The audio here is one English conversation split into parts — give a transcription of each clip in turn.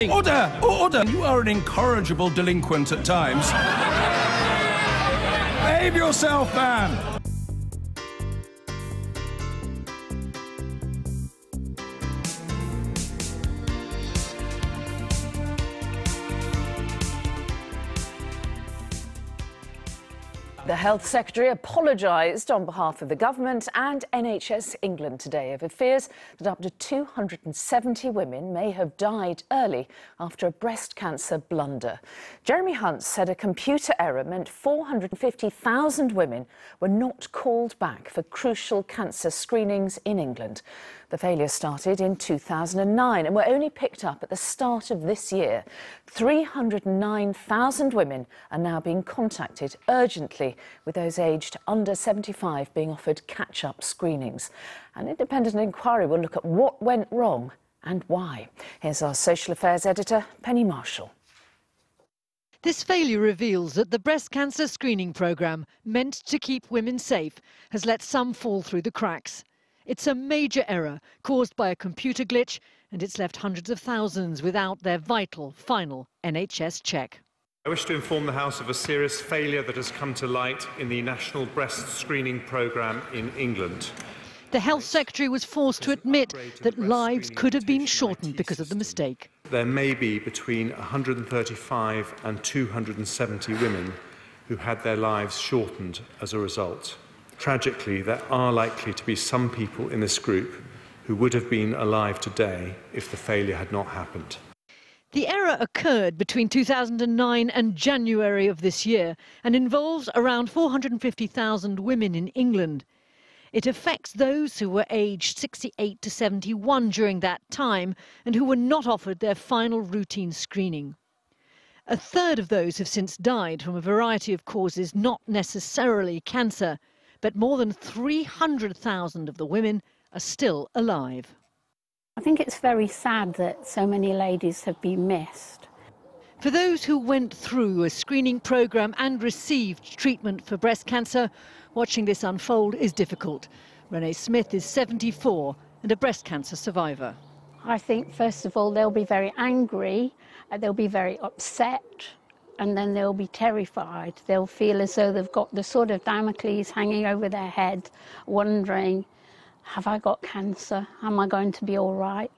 Order! Order! You are an incorrigible delinquent at times. Behave yourself, man! The Health Secretary apologised on behalf of the government and NHS England today over fears that up to 270 women may have died early after a breast cancer blunder. Jeremy Hunt said a computer error meant 450,000 women were not called back for crucial cancer screenings in England. The failure started in 2009 and were only picked up at the start of this year. 309,000 women are now being contacted urgently, with those aged under 75 being offered catch-up screenings. An independent inquiry will look at what went wrong and why. Here's our social affairs editor, Penny Marshall. This failure reveals that the breast cancer screening programme, meant to keep women safe, has let some fall through the cracks. It's a major error caused by a computer glitch, and it's left hundreds of thousands without their vital, final NHS check. I wish to inform the House of a serious failure that has come to light in the National Breast Screening Programme in England. The Health Secretary was forced to admit that lives could have been shortened because of the mistake. There may be between 135 and 270 women who had their lives shortened as a result. Tragically, there are likely to be some people in this group who would have been alive today if the failure had not happened. The error occurred between 2009 and January of this year and involves around 450,000 women in England. It affects those who were aged 68 to 71 during that time and who were not offered their final routine screening. A third of those have since died from a variety of causes, not necessarily cancer, but more than 300,000 of the women are still alive. I think it's very sad that so many ladies have been missed. For those who went through a screening programme and received treatment for breast cancer, watching this unfold is difficult. Renee Smith is 74 and a breast cancer survivor. I think, first of all, they'll be very angry, they'll be very upset, and then they'll be terrified. They'll feel as though they've got the sword of Damocles hanging over their head, wondering, have I got cancer? Am I going to be all right?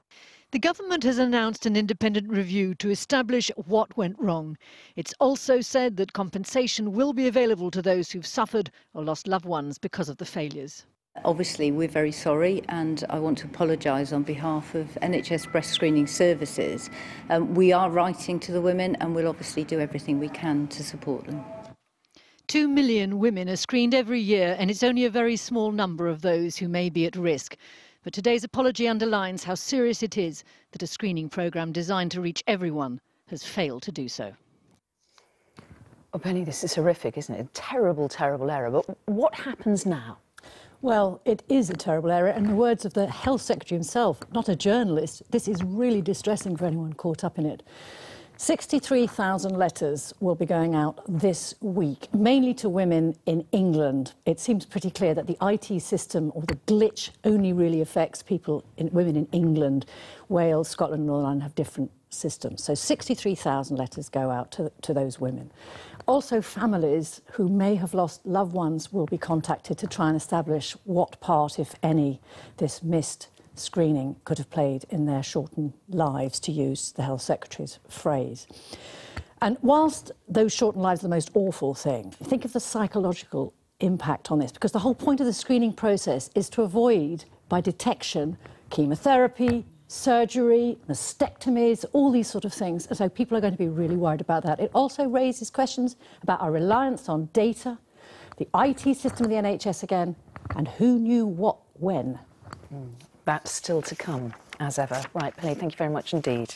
The government has announced an independent review to establish what went wrong. It's also said that compensation will be available to those who've suffered or lost loved ones because of the failures. Obviously, we're very sorry, and I want to apologise on behalf of NHS Breast Screening Services. We are writing to the women, and we'll obviously do everything we can to support them. 2 million women are screened every year, and it's only a very small number of those who may be at risk. But today's apology underlines how serious it is that a screening programme designed to reach everyone has failed to do so. Oh, Penny, this is horrific, isn't it? A terrible, terrible error. But what happens now? Well, it is a terrible error, and in the words of the Health Secretary himself, not a journalist, this is really distressing for anyone caught up in it. 63,000 letters will be going out this week, mainly to women in England. It seems pretty clear that the IT system or the glitch only really affects women in England. Wales, Scotland and Northern Ireland have different systems. So 63,000 letters go out to those women. Also, families who may have lost loved ones will be contacted to try and establish what part, if any, this missed screening could have played in their shortened lives, to use the Health Secretary's phrase. And whilst those shortened lives are the most awful thing, think of the psychological impact on this, because the whole point of the screening process is to avoid, by detection, chemotherapy, surgery, mastectomies, all these sort of things. And so people are going to be really worried about that. It also raises questions about our reliance on data, the IT system of the NHS again, and who knew what when. That's still to come, as ever. Right, Penny, thank you very much indeed.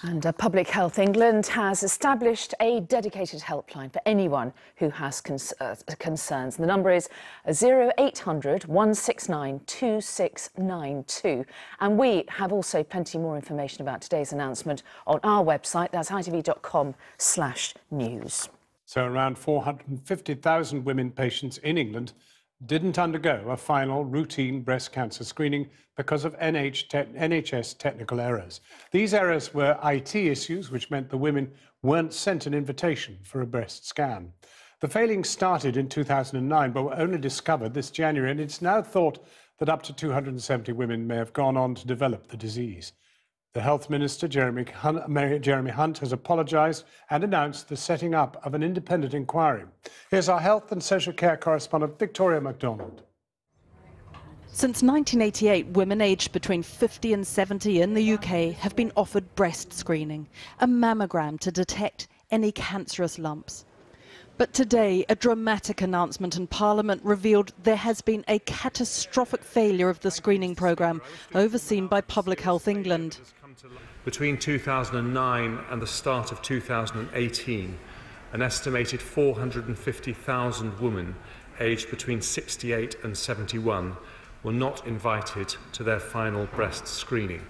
And Public Health England has established a dedicated helpline for anyone who has concerns. The number is 0800 169 2692. And we have also plenty more information about today's announcement on our website. That's itv.com/news. So around 450,000 women patients in England didn't undergo a final routine breast cancer screening because of NHS technical errors. These errors were IT issues, which meant the women weren't sent an invitation for a breast scan. The failings started in 2009, but were only discovered this January, and it's now thought that up to 270 women may have gone on to develop the disease. The Health Minister, Jeremy Hunt, has apologised and announced the setting up of an independent inquiry. Here's our health and social care correspondent, Victoria MacDonald. Since 1988, women aged between 50 and 70 in the UK have been offered breast screening, a mammogram to detect any cancerous lumps. But today, a dramatic announcement in Parliament revealed there has been a catastrophic failure of the screening programme overseen by Public Health England. Between 2009 and the start of 2018, an estimated 450,000 women aged between 68 and 71 were not invited to their final breast screening.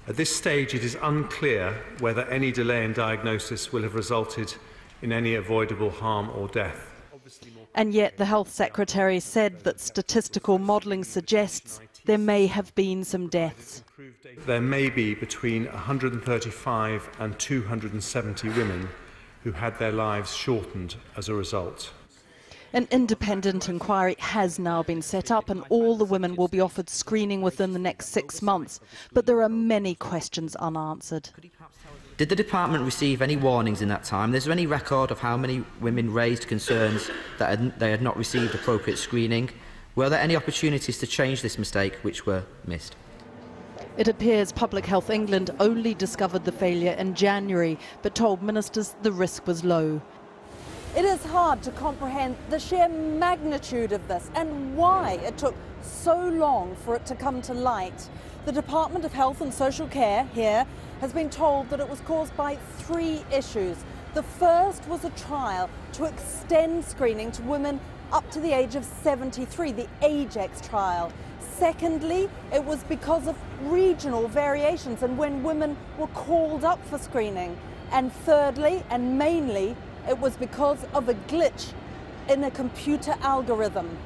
At this stage, it is unclear whether any delay in diagnosis will have resulted in any avoidable harm or death. And yet the Health Secretary said that statistical modelling suggests there may have been some deaths. There may be between 135 and 270 women who had their lives shortened as a result. An independent inquiry has now been set up and all the women will be offered screening within the next 6 months. But there are many questions unanswered. Did the department receive any warnings in that time? Is there any record of how many women raised concerns that they had not received appropriate screening? Were there any opportunities to change this mistake which were missed? It appears Public Health England only discovered the failure in January, but told ministers the risk was low. It is hard to comprehend the sheer magnitude of this and why it took so long for it to come to light. The Department of Health and Social Care here has been told that it was caused by 3 issues. The first was a trial to extend screening to women up to the age of 73, the AGEX trial. Secondly, it was because of regional variations and when women were called up for screening. And thirdly, and mainly, it was because of a glitch in a computer algorithm.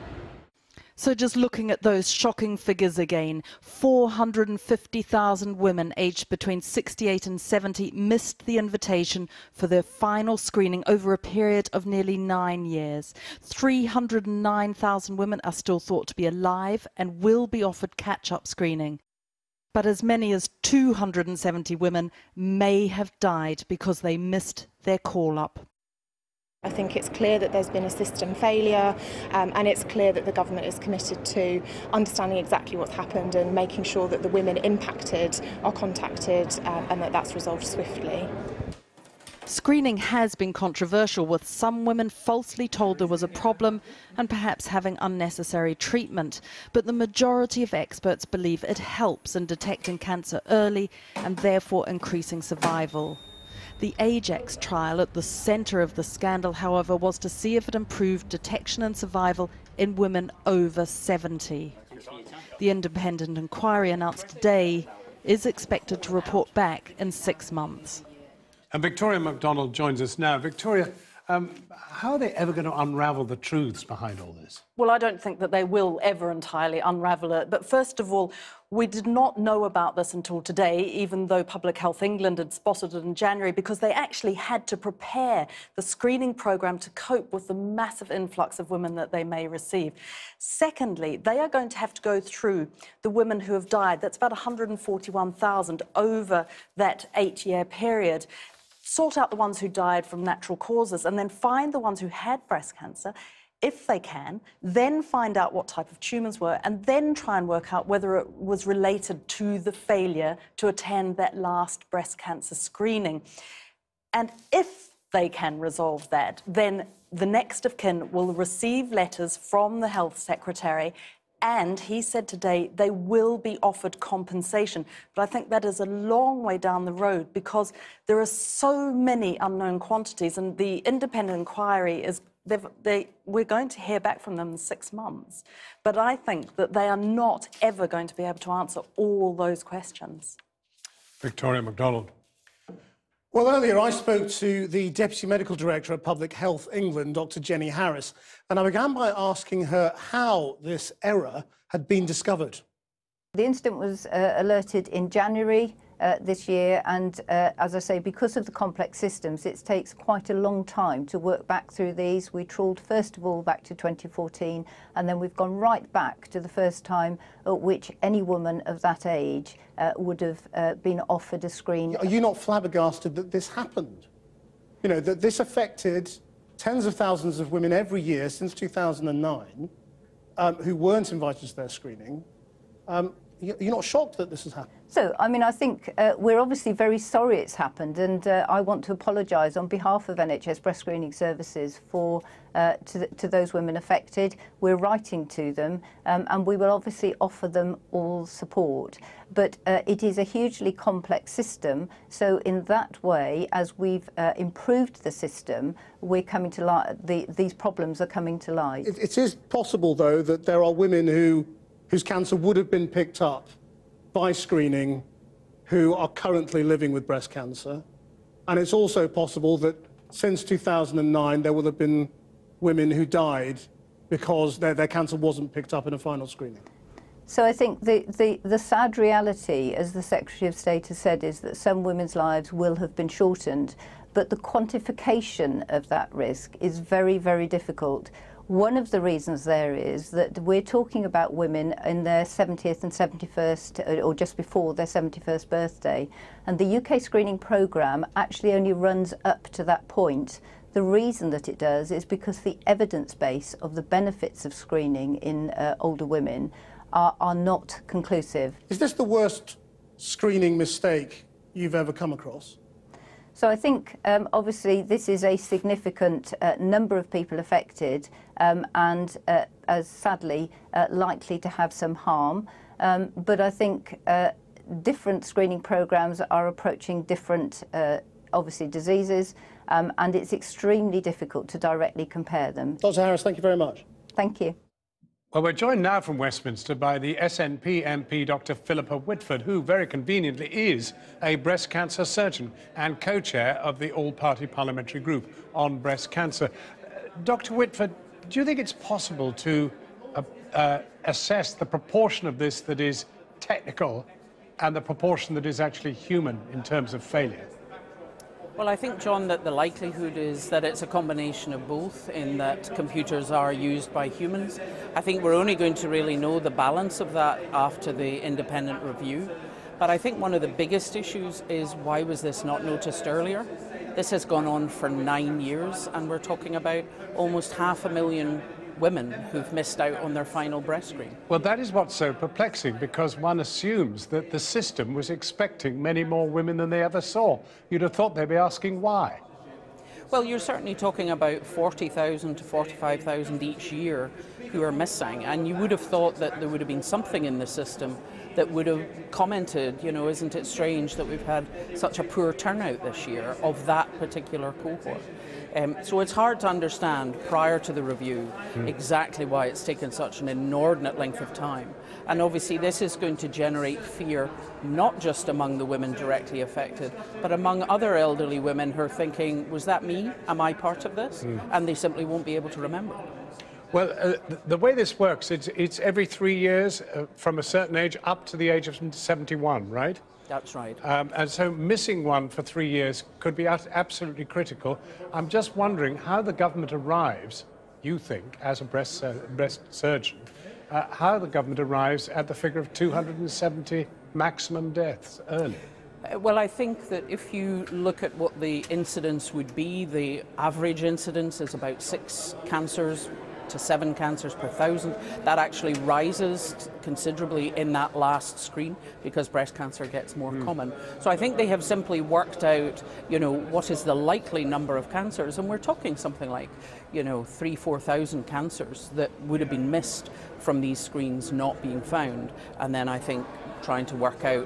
So just looking at those shocking figures again, 450,000 women aged between 68 and 70 missed the invitation for their final screening over a period of nearly 9 years. 309,000 women are still thought to be alive and will be offered catch-up screening. But as many as 270 women may have died because they missed their call-up. I think it's clear that there's been a system failure and it's clear that the government is committed to understanding exactly what's happened and making sure that the women impacted are contacted and that that's resolved swiftly. Screening has been controversial, with some women falsely told there was a problem and perhaps having unnecessary treatment. But the majority of experts believe it helps in detecting cancer early and therefore increasing survival. The AGEX trial at the centre of the scandal, however, was to see if it improved detection and survival in women over 70. The independent inquiry announced today is expected to report back in 6 months. And Victoria MacDonald joins us now. Victoria, how are they ever going to unravel the truths behind all this? Well, I don't think that they will ever entirely unravel it. But first of all, we did not know about this until today, even though Public Health England had spotted it in January, because they actually had to prepare the screening programme to cope with the massive influx of women that they may receive. Secondly, they are going to have to go through the women who have died. That's about 141,000 over that 8-year period. Sort out the ones who died from natural causes and then find the ones who had breast cancer, if they can, then find out what type of tumours were and then try and work out whether it was related to the failure to attend that last breast cancer screening. And if they can resolve that, then the next of kin will receive letters from the Health Secretary. And he said today they will be offered compensation. But I think that is a long way down the road because there are so many unknown quantities and the independent inquiry is, we're going to hear back from them in 6 months. But I think that they are not ever going to be able to answer all those questions. Victoria MacDonald. Well, earlier I spoke to the Deputy Medical Director at Public Health England, Dr. Jenny Harris, and I began by asking her how this error had been discovered. The incident was alerted in January this year, and as I say, because of the complex systems, it takes quite a long time to work back through these. We trawled first of all back to 2014, and then we've gone right back to the first time at which any woman of that age would have been offered a screen. Are you not flabbergasted that this happened? You know, that this affected tens of thousands of women every year since 2009 who weren't invited to their screening. You're not shocked that this has happened? So, I mean, I think we're obviously very sorry it's happened, and I want to apologise on behalf of NHS breast screening services for to those women affected. We're writing to them, and we will obviously offer them all support. But it is a hugely complex system, so in that way, as we've improved the system, we're coming to light. These problems are coming to light. It is possible, though, that there are women whose cancer would have been picked up by screening who are currently living with breast cancer. And it's also possible that since 2009 there will have been women who died because their cancer wasn't picked up in a final screening. So I think the sad reality, as the Secretary of State has said, is that some women's lives will have been shortened, but the quantification of that risk is very, very difficult. One of the reasons there is that we're talking about women in their 70th and 71st, or just before their 71st birthday, and the UK screening programme actually only runs up to that point. The reason that it does is because the evidence base of the benefits of screening in older women are not conclusive. Is this the worst screening mistake you've ever come across? So I think, obviously, this is a significant number of people affected and, as sadly, likely to have some harm. But I think different screening programmes are approaching different, obviously, diseases, and it's extremely difficult to directly compare them. Dr. Harris, thank you very much. Thank you. Well, we're joined now from Westminster by the SNP MP, Dr. Philippa Whitford, who very conveniently is a breast cancer surgeon and co-chair of the all-party parliamentary group on breast cancer. Dr. Whitford, do you think it's possible to assess the proportion of this that is technical and the proportion that is actually human in terms of failure? Well, I think, John, that the likelihood is that it's a combination of both, in that computers are used by humans. I think we're only going to really know the balance of that after the independent review. But I think one of the biggest issues is, why was this not noticed earlier? This has gone on for 9 years, and we're talking about almost 500,000 women who've missed out on their final breast screen. Well, that is what's so perplexing, because one assumes that the system was expecting many more women than they ever saw. You'd have thought they'd be asking why. Well, you're certainly talking about 40,000 to 45,000 each year who are missing, and you would have thought that there would have been something in the system that would have commented, you know, isn't it strange that we've had such a poor turnout this year of that particular cohort. So it's hard to understand prior to the review exactly why it's taken such an inordinate length of time. And obviously this is going to generate fear, not just among the women directly affected, but among other elderly women who are thinking, was that me? Am I part of this? And they simply won't be able to remember. Well, the way this works, it's every 3 years from a certain age up to the age of 71, right? That's right. And so missing one for 3 years could be absolutely critical. I'm just wondering how the government arrives, you think, as a breast surgeon, how the government arrives at the figure of 270 maximum deaths early. Well, I think that if you look at what the incidence would be, the average incidence is about 6 cancers to 7 cancers per 1,000. That actually rises considerably in that last screen because breast cancer gets more common. So I think they have simply worked out, you know, what is the likely number of cancers, and we're talking something like, you know, 3,000–4,000 cancers that would have been missed from these screens not being found. And then I think trying to work out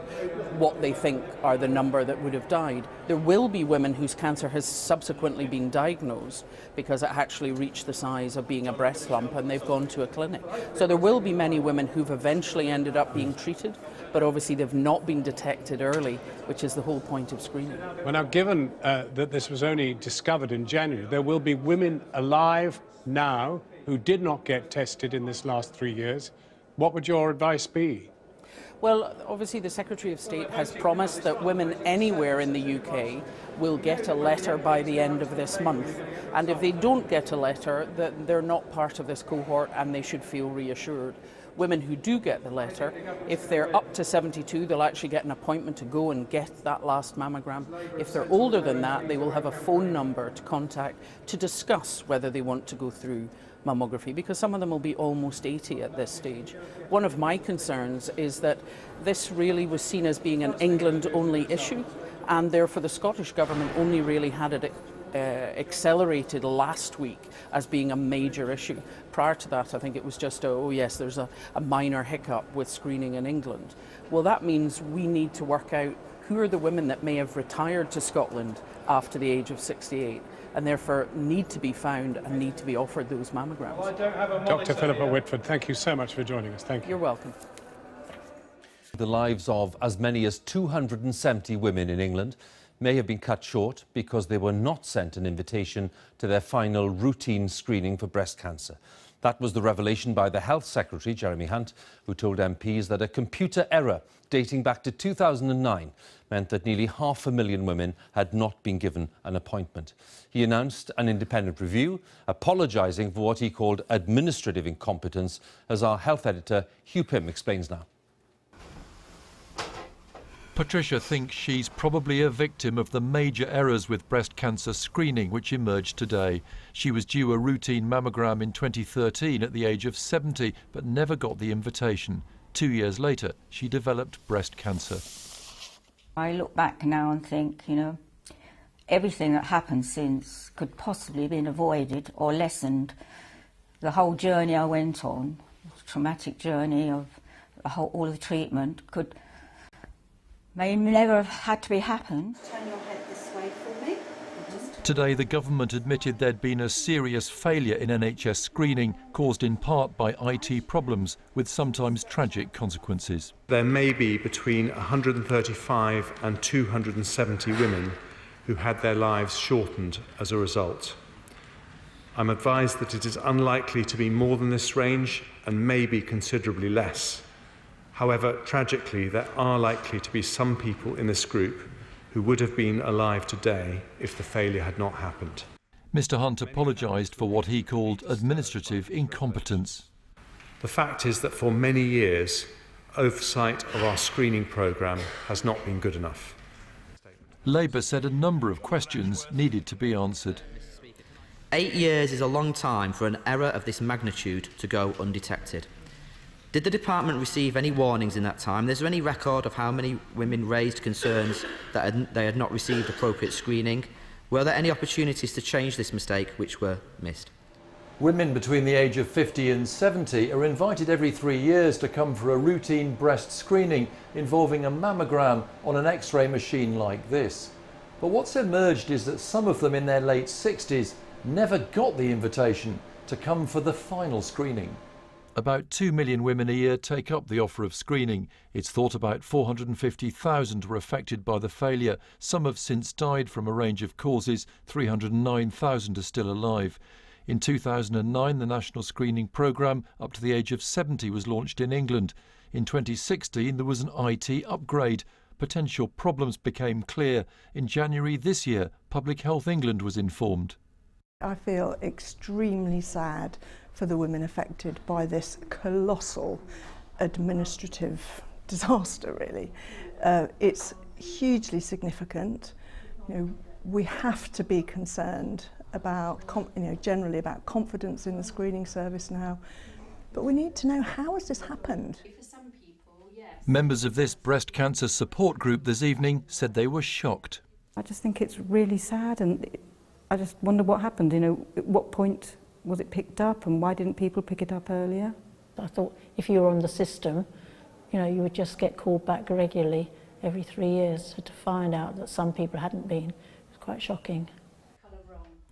what they think are the number that would have died. There will be women whose cancer has subsequently been diagnosed because it actually reached the size of being a breast lump and they've gone to a clinic. So there will be many women who've eventually ended up being treated, but obviously they've not been detected early, which is the whole point of screening. Well, now, given that this was only discovered in January, there will be women alive now who did not get tested in this last 3 years. What would your advice be? Well, obviously the Secretary of State has promised that women anywhere in the UK will get a letter by the end of this month. And if they don't get a letter, then they're not part of this cohort and they should feel reassured. Women who do get the letter, if they're up to 72, they'll actually get an appointment to go and get that last mammogram. If they're older than that, they will have a phone number to contact to discuss whether they want to go through mammography, because some of them will be almost 80 at this stage. One of my concerns is that this really was seen as being an England-only issue, and therefore the Scottish Government only really had it accelerated last week as being a major issue. Prior to that, I think it was just, oh yes, there's a minor hiccup with screening in England. Well, that means we need to work out who are the women that may have retired to Scotland after the age of 68 and therefore need to be found and need to be offered those mammograms. Dr. Philippa Whitford, thank you so much for joining us. Thank you. You're welcome. The lives of as many as 270 women in England may have been cut short because they were not sent an invitation to their final routine screening for breast cancer. That was the revelation by the Health Secretary, Jeremy Hunt, who told MPs that a computer error dating back to 2009 meant that nearly 500,000 women had not been given an appointment. He announced an independent review, apologising for what he called administrative incompetence, as our health editor Hugh Pym explains now. Patricia thinks she's probably a victim of the major errors with breast cancer screening which emerged today. She was due a routine mammogram in 2013 at the age of 70, but never got the invitation. 2 years later, she developed breast cancer. I look back now and think, you know, everything that happened since could possibly have been avoided or lessened. The whole journey I went on, the traumatic journey of all the treatment, may never have had to happen. Turn your head this way for me. Today, the government admitted there'd been a serious failure in NHS screening, caused in part by IT problems, with sometimes tragic consequences. There may be between 135 and 270 women who had their lives shortened as a result. I'm advised that it is unlikely to be more than this range and may be considerably less. However, tragically, there are likely to be some people in this group who would have been alive today if the failure had not happened. Mr Hunt apologised for what he called administrative incompetence. The fact is that for many years, oversight of our screening programme has not been good enough. Labour said a number of questions needed to be answered. 8 years is a long time for an error of this magnitude to go undetected. Did the department receive any warnings in that time? Is there any record of how many women raised concerns that they had not received appropriate screening? Were there any opportunities to change this mistake which were missed? Women between the age of 50 and 70 are invited every 3 years to come for a routine breast screening involving a mammogram on an X-ray machine like this. But what's emerged is that some of them in their late 60s never got the invitation to come for the final screening. About 2 million women a year take up the offer of screening. It's thought about 450,000 were affected by the failure. Some have since died from a range of causes. 309,000 are still alive. In 2009, the national screening programme up to the age of 70 was launched in England. In 2016, there was an IT upgrade. Potential problems became clear. In January this year, Public Health England was informed. I feel extremely sad for the women affected by this colossal administrative disaster, really. It's hugely significant. You know, we have to be concerned about, generally about confidence in the screening service now. But we need to know, how has this happened? Members of this breast cancer support group this evening said they were shocked. I just think it's really sad, and I just wonder what happened. You know, at what point was it picked up and why didn't people pick it up earlier? I thought if you were on the system, You know, you would just get called back regularly every 3 years. So to find out that some people hadn't been, it was quite shocking.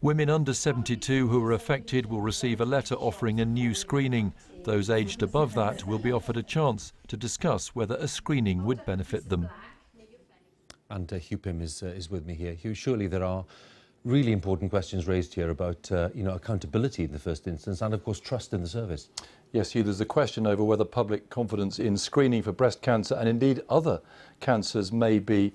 Women under 72 who are affected will receive a letter offering a new screening. Those aged above that will be offered a chance to discuss whether a screening would benefit them. And Hugh Pym is with me here. Hugh, surely there are really important questions raised here about accountability in the first instance and, of course, trust in the service. Yes, Hugh, there's a question over whether public confidence in screening for breast cancer and indeed other cancers may be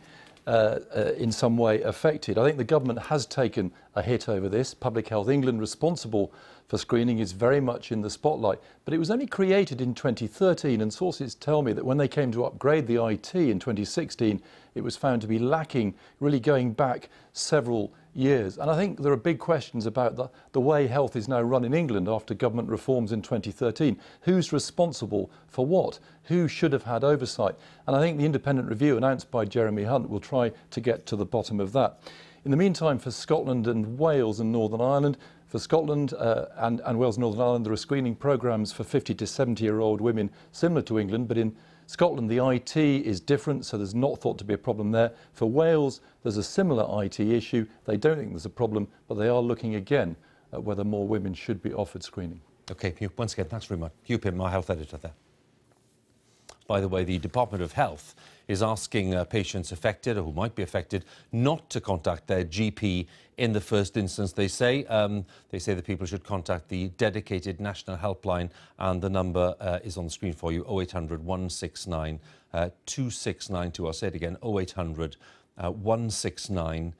in some way affected. I think the government has taken a hit over this. Public Health England, responsible for screening, is very much in the spotlight. But it was only created in 2013, and sources tell me that when they came to upgrade the IT in 2016, it was found to be lacking, really going back several years. And I think there are big questions about the way health is now run in England after government reforms in 2013. Who's responsible for what? Who should have had oversight? And I think the independent review announced by Jeremy Hunt will try to get to the bottom of that. In the meantime, for Scotland and Wales and Northern Ireland, for Scotland and Wales and Northern Ireland, there are screening programmes for 50 to 70-year-old women similar to England, but in Scotland, the IT is different, so there's not thought to be a problem there. For Wales, there's a similar IT issue. They don't think there's a problem, but they are looking again at whether more women should be offered screening. OK, Hugh, once again, thanks very much. Hugh Pym, our health editor there. By the way, the Department of Health is asking patients affected or who might be affected not to contact their GP in the first instance. They say that people should contact the dedicated national helpline, and the number is on the screen for you: 0800 169 2692. I'll say it again: 0800 169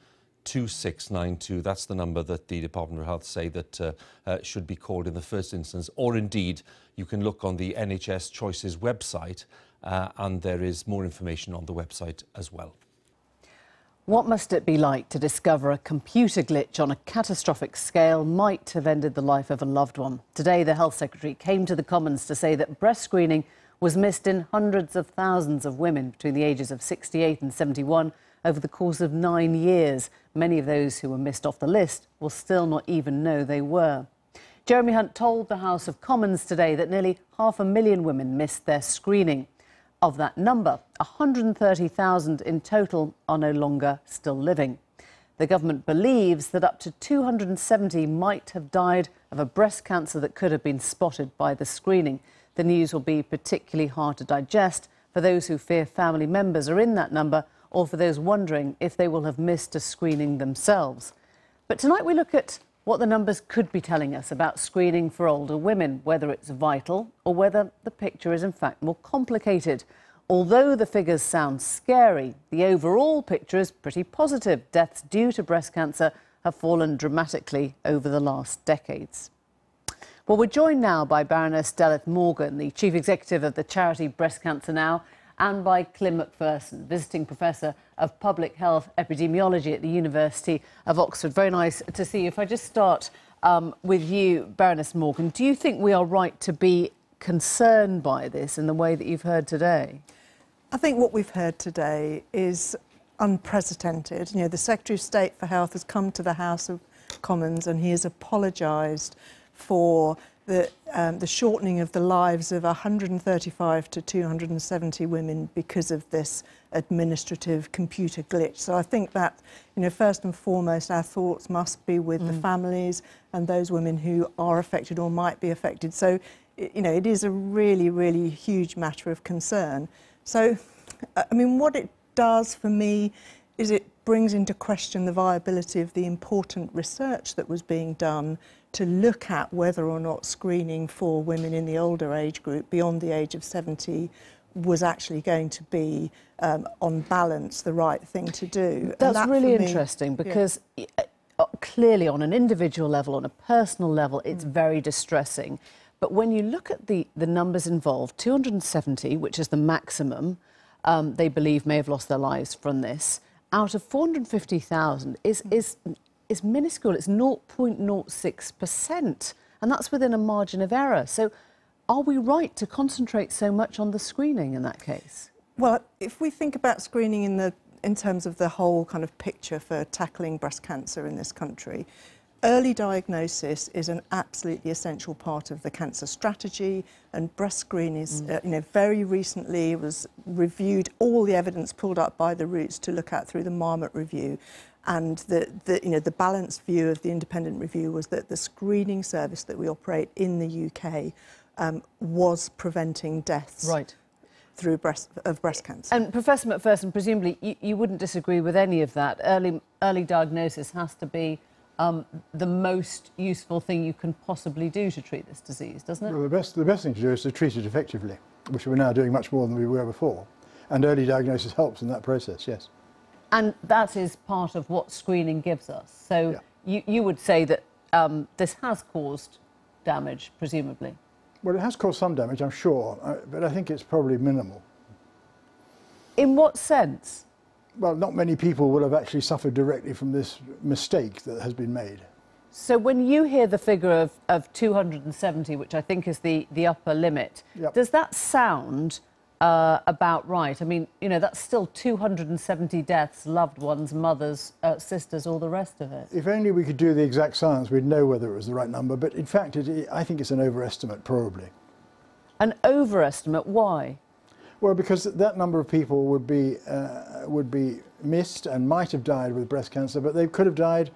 2692. That's the number that the Department of Health say that should be called in the first instance, or indeed you can look on the NHS Choices website and there is more information on the website as well. What must it be like to discover a computer glitch on a catastrophic scale might have ended the life of a loved one? Today, the Health Secretary came to the Commons to say that breast screening was missed in hundreds of thousands of women between the ages of 68 and 71 over the course of 9 years. Many of those who were missed off the list will still not even know they were. Jeremy Hunt told the House of Commons today that nearly 500,000 women missed their screening. Of that number, 130,000 in total are no longer still living. The government believes that up to 270 might have died of a breast cancer that could have been spotted by the screening. The news will be particularly hard to digest for those who fear family members are in that number, or for those wondering if they will have missed a screening themselves. But tonight we look at what the numbers could be telling us about screening for older women, whether it's vital or whether the picture is in fact more complicated. Although the figures sound scary, the overall picture is pretty positive. Deaths due to breast cancer have fallen dramatically over the last decades. Well, we're joined now by Baroness Delith Morgan, the Chief Executive of the charity Breast Cancer Now, and by Clym Macpherson, Visiting Professor of Public Health Epidemiology at the University of Oxford. Very nice to see you. If I just start with you, Baroness Morgan, do you think we are right to be concerned by this in the way that you've heard today? I think what we've heard today is unprecedented. You know, the Secretary of State for Health has come to the House of Commons and he has apologised for the shortening of the lives of 135 to 270 women because of this administrative computer glitch. So I think that, you know, first and foremost, our thoughts must be with the families and those women who are affected or might be affected. So, you know, it is a really, really huge matter of concern. So, I mean, what it does for me is it brings into question the viability of the important research that was being done to look at whether or not screening for women in the older age group beyond the age of 70 was actually going to be, on balance, the right thing to do. That's really interesting because clearly on an individual level, on a personal level, it's very distressing. But when you look at the numbers involved, 270, which is the maximum they believe may have lost their lives from this, out of 450,000 is minuscule. It's 0.06%, and that's within a margin of error. So are we right to concentrate so much on the screening in that case? Well, if we think about screening in terms of the whole kind of picture for tackling breast cancer in this country, Early diagnosis is an absolutely essential part of the cancer strategy, and breast screen is, very recently was reviewed, all the evidence pulled up by the Roots to look at through the Marmot review, and the balanced view of the independent review was that the screening service that we operate in the UK was preventing deaths. Right. Through breast cancer. And Professor Macpherson, presumably you wouldn't disagree with any of that. Early diagnosis has to be the most useful thing you can possibly do to treat this disease, doesn't it? Well, the best thing to do is to treat it effectively, which we're now doing much more than we were before. And early diagnosis helps in that process, yes. And that is part of what screening gives us. So you would say that this has caused damage, presumably? Well, it has caused some damage, I'm sure, but I think it's probably minimal. In what sense? Well, not many people will have actually suffered directly from this mistake that has been made. So when you hear the figure of 270, which I think is the upper limit, does that sound about right? I mean, that's still 270 deaths, loved ones, mothers, sisters, all the rest of it. If only we could do the exact science, we'd know whether it was the right number, but in fact, I think it's an overestimate, probably. An overestimate? Why? Well, because that number of people would be missed and might have died with breast cancer, but they could have died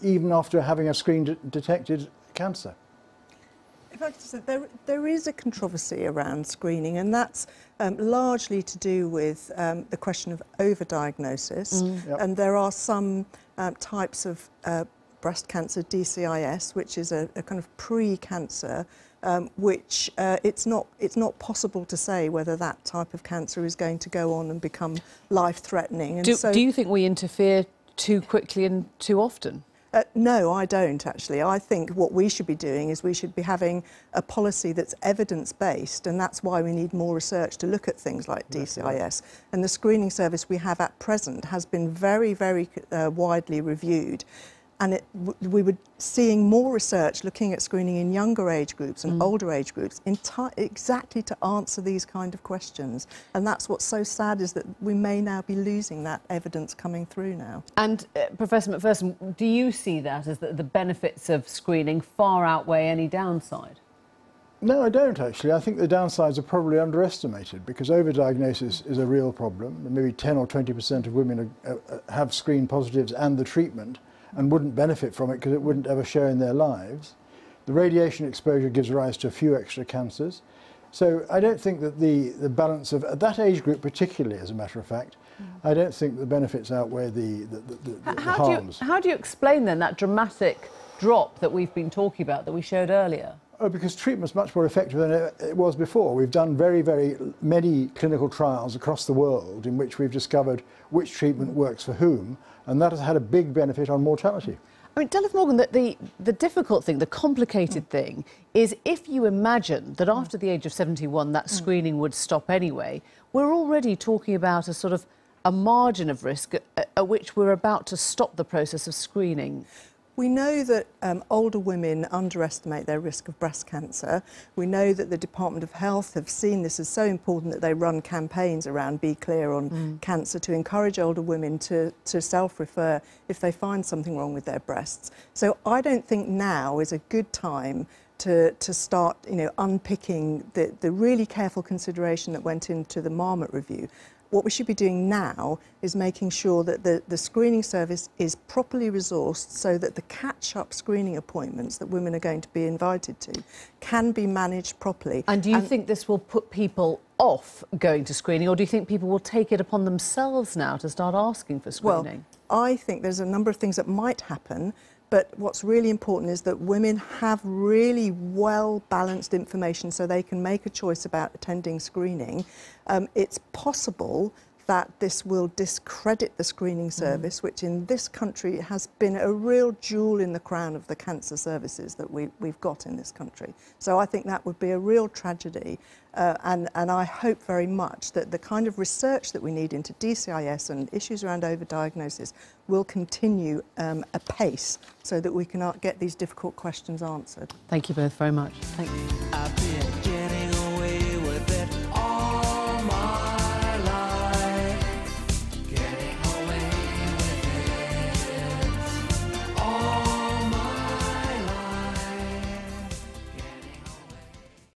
even after having a screen-detected cancer. In fact, there is a controversy around screening, and that's largely to do with the question of overdiagnosis. And there are some types of breast cancer, DCIS, which is a kind of pre-cancer, which it's not possible to say whether that type of cancer is going to go on and become life-threatening. Do you think we interfere too quickly and too often? No, I don't, actually. I think what we should be doing is we should be having a policy that's evidence-based, and that's why we need more research to look at things like DCIS. And the screening service we have at present has been very, very widely reviewed. And we were seeing more research looking at screening in younger age groups and older age groups exactly to answer these kind of questions. And that's what's so sad, is that we may now be losing that evidence coming through now. And Professor Macpherson, do you see that as the benefits of screening far outweigh any downside? No, I don't, actually. I think the downsides are probably underestimated, because overdiagnosis is a real problem. Maybe 10 or 20% of women have screen positives and the treatment, and wouldn't benefit from it because it wouldn't ever show in their lives. The radiation exposure gives rise to a few extra cancers. So I don't think that the balance of, at that age group particularly, as a matter of fact, I don't think the benefits outweigh the harms. How do you explain then that dramatic drop that we've been talking about, that we showed earlier? Oh, because treatment's much more effective than it was before. We've done very, very many clinical trials across the world in which we've discovered which treatment works for whom, and that has had a big benefit on mortality. I mean, Delith Morgan, the difficult thing, the complicated thing, is if you imagine that after the age of 71 that screening would stop anyway, we're already talking about a sort of a margin of risk at which we're about to stop the process of screening. We know that older women underestimate their risk of breast cancer. We know that the Department of Health have seen this as so important that they run campaigns around Be Clear on Cancer to encourage older women to self-refer if they find something wrong with their breasts. So I don't think now is a good time to start, unpicking the really careful consideration that went into the Marmot review. What we should be doing now is making sure that the screening service is properly resourced so that the catch-up screening appointments that women are going to be invited to can be managed properly. And do you think this will put people off going to screening, or do you think people will take it upon themselves now to start asking for screening? Well, I think there's a number of things that might happen. But what's really important is that women have really well-balanced information so they can make a choice about attending screening. It's possible that this will discredit the screening service, which in this country has been a real jewel in the crown of the cancer services that we've got in this country. So I think that would be a real tragedy. And I hope very much that the kind of research that we need into DCIS and issues around overdiagnosis will continue apace so that we can get these difficult questions answered. Thank you both very much. Thank you.